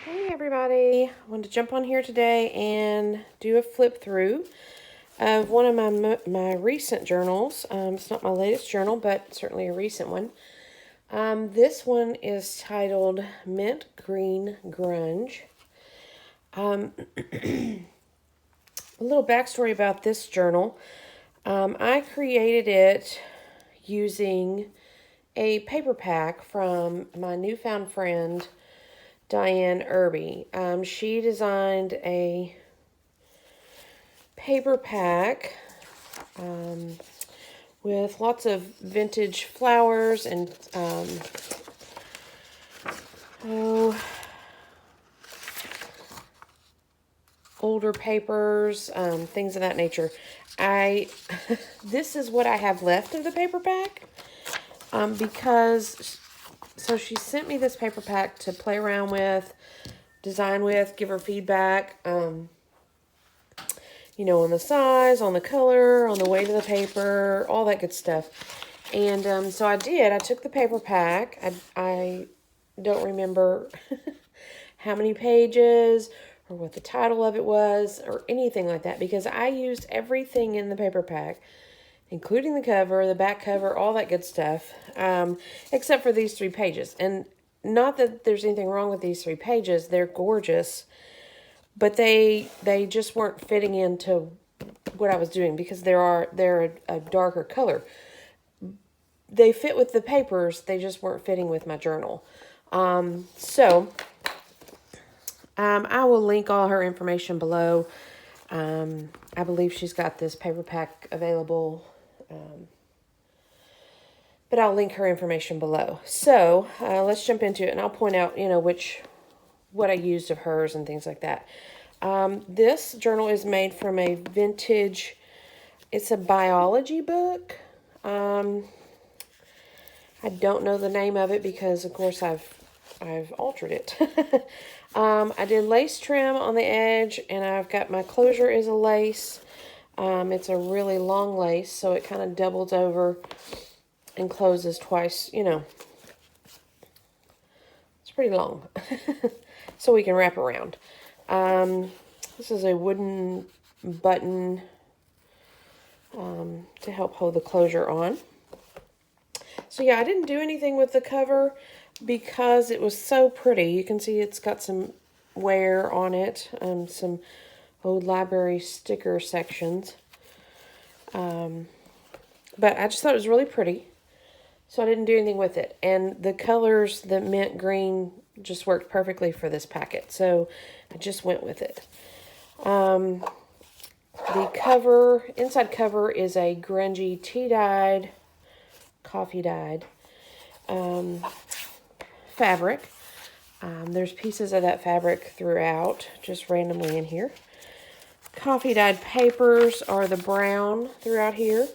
Hey everybody, I wanted to jump on here today and do a flip through of one of my recent journals. It's not my latest journal, but certainly a recent one. This one is titled Mint Green Grunge. A little backstory about this journal. I created it using a paper pack from my newfound friend, Diane Irby. She designed a paper pack with lots of vintage flowers and older papers, things of that nature. This is what I have left of the paper pack because she sent me this paper pack to play around with, design with, give her feedback. On the size, on the color, on the weight of the paper, all that good stuff. And so I did. I took the paper pack. I don't remember how many pages or what the title of it was or anything like that because I used everything in the paper pack, including the cover, the back cover, all that good stuff, except for these 3 pages. And not that there's anything wrong with these 3 pages. They're gorgeous. But they just weren't fitting into what I was doing because they're a darker color. They fit with the papers. They just weren't fitting with my journal. I will link all her information below. I believe she's got this paper pack available. But I'll link her information below. So let's jump into it, and I'll point out, what I used of hers and things like that. This journal is made from a vintage, it's a biology book. I don't know the name of it because, of course, I've altered it. I did lace trim on the edge, and I've got my closure is a lace. It's a really long lace, so it kind of doubles over and closes twice, It's pretty long. So we can wrap around. This is a wooden button to help hold the closure on. So yeah, I didn't do anything with the cover because it was so pretty. You can see it's got some wear on it, some old library sticker sections. But I just thought it was really pretty. So I didn't do anything with it. And the colors, the mint green, just worked perfectly for this packet. So I just went with it. The inside cover is a grungy tea-dyed, coffee-dyed fabric. There's pieces of that fabric throughout, just randomly in here. Coffee-dyed papers are the brown throughout here.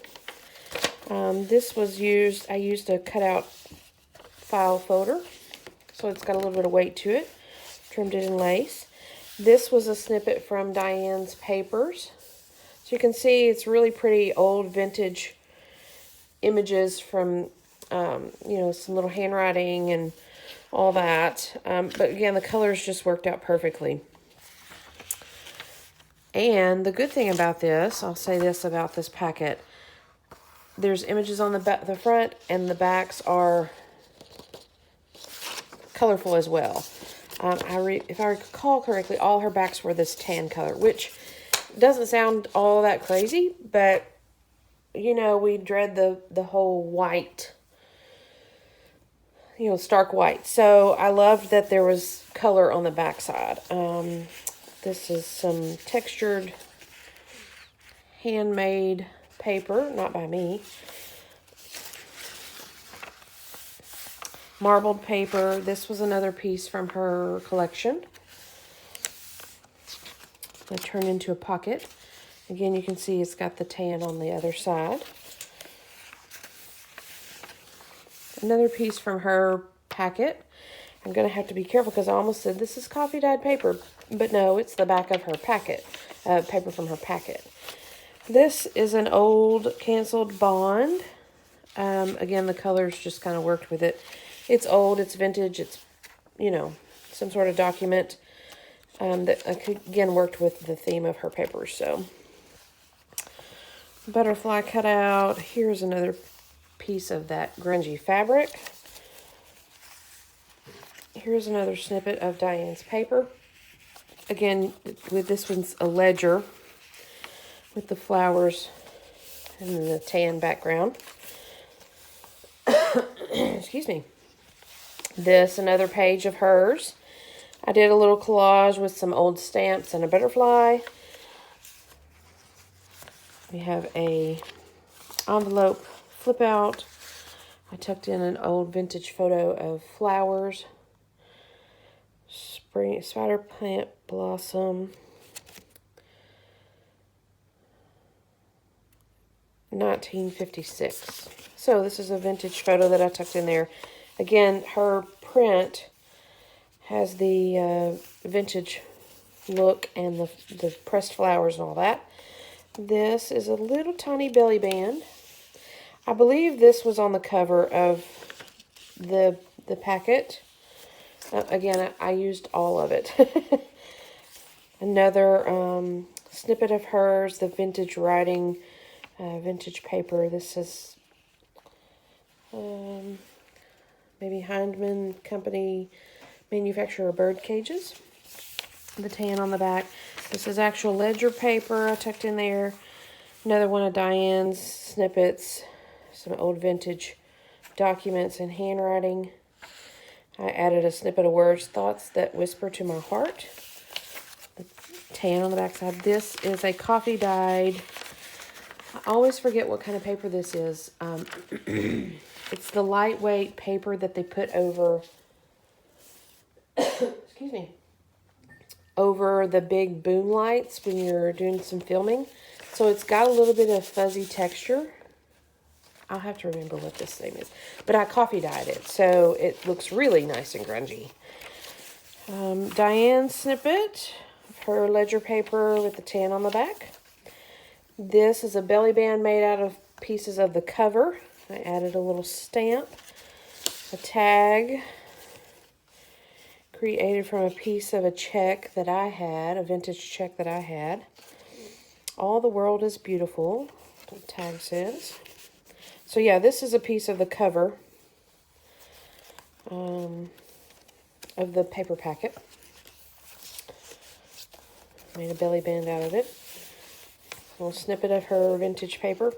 This was I used a cutout file folder, so it's got a little bit of weight to it. Trimmed it in lace. This was a snippet from Diane's papers. So you can see it's really pretty old vintage images from, some little handwriting and all that. But again, the colors just worked out perfectly. And the good thing about this, I'll say this about this packet, there's images on the front, and the backs are colorful as well. If I recall correctly, all her backs were this tan color, which doesn't sound all that crazy, but, we dread the whole white, stark white. So I loved that there was color on the backside. This is some textured, handmade paper, not by me. Marbled paper. This was another piece from her collection. I turned into a pocket. Again, you can see it's got the tan on the other side. Another piece from her packet. I'm going to have to be careful because I almost said this is coffee dyed paper, but no, it's the back of her packet, paper from her packet. This is an old canceled bond. Again, the colors just kind of worked with it. It's old, it's vintage, it's some sort of document that again worked with the theme of her papers. So butterfly cutout. Here's another piece of that grungy fabric. Here's another snippet of Diane's paper. Again, with this one's a ledger with the flowers and the tan background. Excuse me. This, another page of hers. I did a little collage with some old stamps and a butterfly. We have a envelope flip out. I tucked in an old vintage photo of flowers. Spring spider plant blossom. 1956. So this is a vintage photo that I tucked in there. Again, her print has the vintage look and the pressed flowers and all that. This is a little tiny belly band. I believe this was on the cover of the packet. Again, I used all of it. Another snippet of hers, the vintage writing, vintage paper. This is maybe Hindman Company, manufacturer of bird cages. The tan on the back. This is actual ledger paper I tucked in there. Another one of Diane's snippets. Some old vintage documents and handwriting. I added a snippet of words, thoughts that whisper to my heart. The tan on the back side. This is a coffee dyed. I always forget what kind of paper this is. It's the lightweight paper that they put over, excuse me, over the big boom lights when you're doing some filming. So it's got a little bit of fuzzy texture. I'll have to remember what this thing is. But I coffee dyed it, so it looks really nice and grungy. Diane's snippet of her ledger paper with the tan on the back. This is a belly band made out of pieces of the cover. I added a little stamp, a tag, created from a piece of a check that I had, a vintage check that I had. All the world is beautiful, the tag says. So yeah, this is a piece of the cover of the paper packet. Made a belly band out of it. A little snippet of her vintage paper.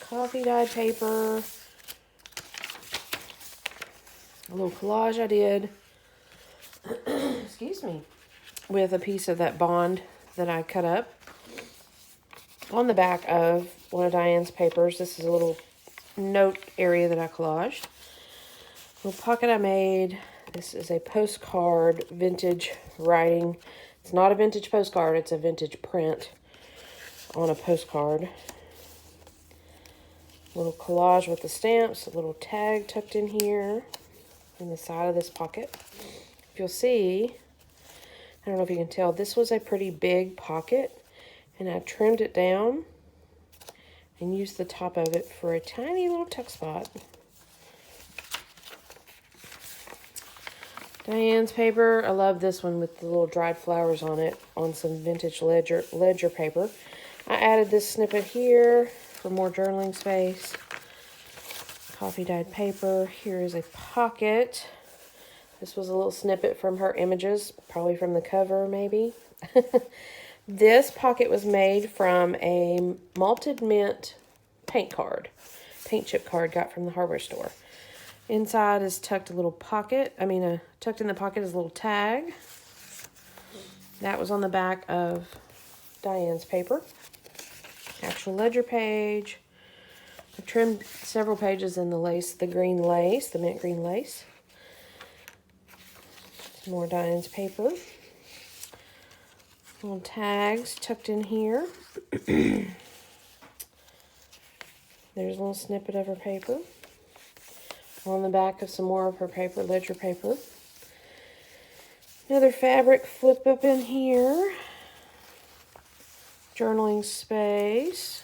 Coffee dyed paper. A little collage I did. Excuse me. With a piece of that bond that I cut up. On the back of one of Diane's papers. This is a little note area that I collaged. Little pocket I made. This is a postcard vintage writing. It's not a vintage postcard. It's a vintage print on a postcard. Little collage with the stamps. A little tag tucked in here in the side of this pocket. If you'll see, I don't know if you can tell, this was a pretty big pocket. And I trimmed it down and used the top of it for a tiny little tuck spot. Diane's paper. I love this one with the little dried flowers on it on some vintage ledger paper. I added this snippet here for more journaling space. Coffee dyed paper. Here is a pocket. This was a little snippet from her images, probably from the cover maybe. This pocket was made from a malted mint paint chip card got from the hardware store. Inside is tucked a little pocket. Tucked in the pocket is a little tag. That was on the back of Diane's paper. Actual ledger page. I trimmed several pages in the lace, the mint green lace. Some more Diane's paper. Little tags tucked in here. There's a little snippet of her paper. On the back of some more of her paper, ledger paper. Another fabric flip up in here. Journaling space.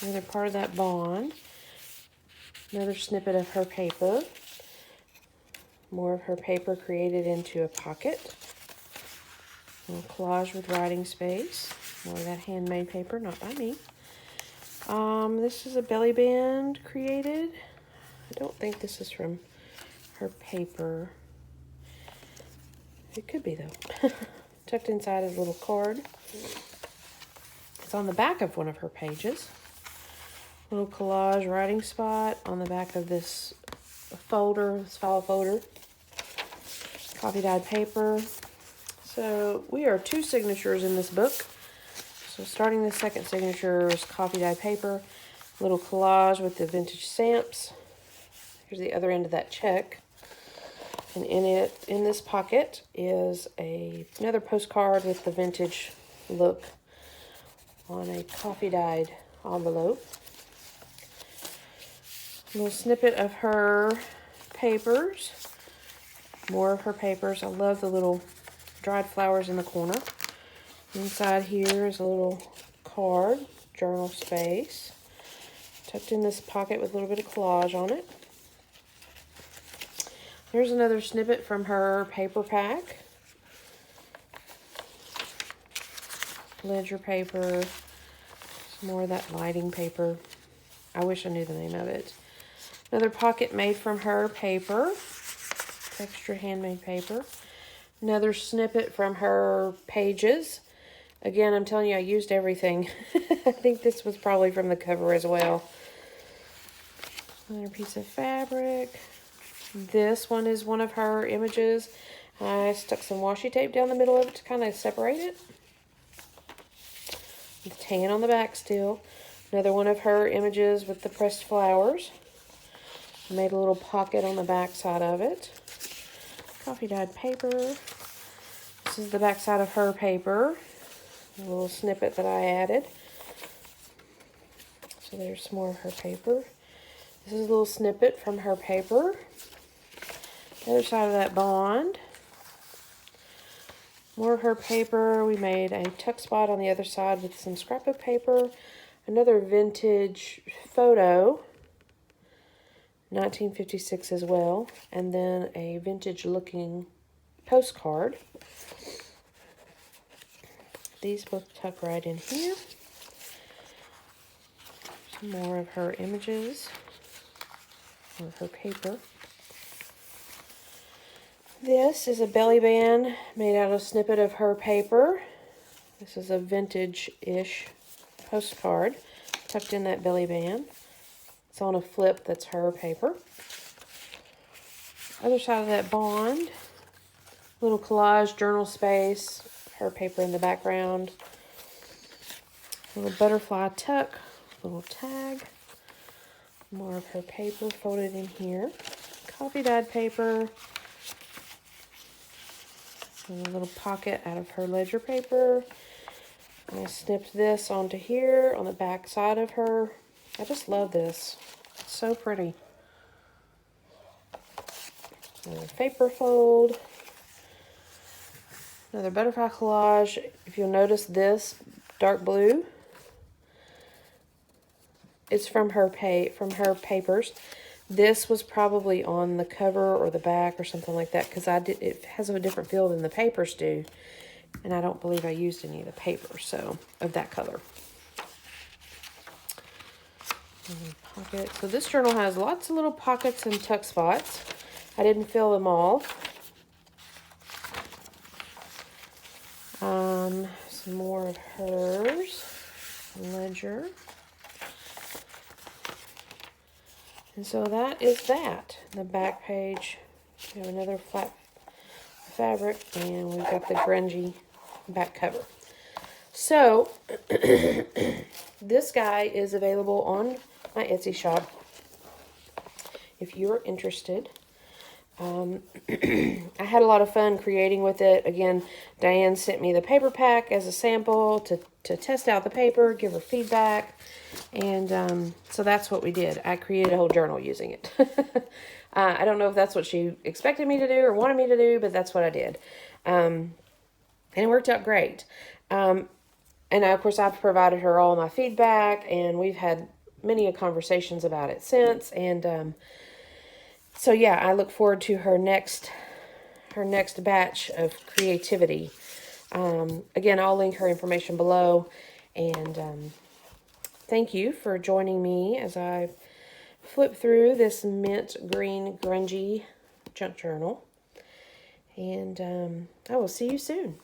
Another part of that bond. Another snippet of her paper. More of her paper created into a pocket. A little collage with writing space. More of that handmade paper, not by me. This is a belly band created. I don't think this is from her paper. It could be though. Tucked inside is a little card. It's on the back of one of her pages. Little collage writing spot on the back of this folder, this file folder. Coffee dyed paper. So we are 2 signatures in this book. So starting the second signature is coffee dyed paper. Little collage with the vintage stamps. Here's the other end of that check. And in this pocket is another postcard with the vintage look on a coffee dyed envelope. A little snippet of her papers. More of her papers. I love the little dried flowers in the corner. Inside here is a little card, journal space. Tucked in this pocket with a little bit of collage on it. Here's another snippet from her paper pack. Ledger paper. Some more of that lighting paper. I wish I knew the name of it. Another pocket made from her paper. Extra handmade paper. Another snippet from her pages. Again, I'm telling you, I used everything. I think this was probably from the cover as well. Another piece of fabric. This one is one of her images. I stuck some washi tape down the middle of it to kind of separate it. The tan on the back still. Another one of her images with the pressed flowers. I made a little pocket on the back side of it. Coffee dyed paper. This is the back side of her paper. A little snippet that I added. So there's some more of her paper. This is a little snippet from her paper. The other side of that bond. More of her paper. We made a tuck spot on the other side with some scrapbook paper. Another vintage photo. 1956 as well. And then a vintage looking postcard. These both tuck right in here. Some more of her images. Of her paper. This is a belly band made out of a snippet of her paper. This is a vintage-ish postcard tucked in that belly band. It's on a flip that's her paper. Other side of that bond, little collage, journal space, her paper in the background. Little butterfly tuck, little tag. More of her paper folded in here. Coffee dyed paper. And a little pocket out of her ledger paper. And I snipped this onto here on the back side of her. I just love this. It's so pretty. Another paper fold. Another butterfly collage. If you'll notice this dark blue, it's from her papers. This was probably on the cover or the back or something like that because it has a different feel than the papers do. And I don't believe I used any of the paper, so, of that color. Pocket. So this journal has lots of little pockets and tuck spots. I didn't fill them all. Some more of hers. Ledger. And so that is that. The back page, we have another flat fabric, and we've got the grungy back cover. So, this guy is available on my Etsy shop if you're interested. I had a lot of fun creating with it. Again, Diane sent me the paper pack as a sample to test out the paper, give her feedback. And so that's what we did. I created a whole journal using it. I don't know if that's what she expected me to do or wanted me to do, but that's what I did. And it worked out great. And of course, I've provided her all my feedback, and we've had many conversations about it since. And So yeah, I look forward to her next batch of creativity. Again, I'll link her information below. And thank you for joining me as I flip through this mint green grungy junk journal. And I will see you soon.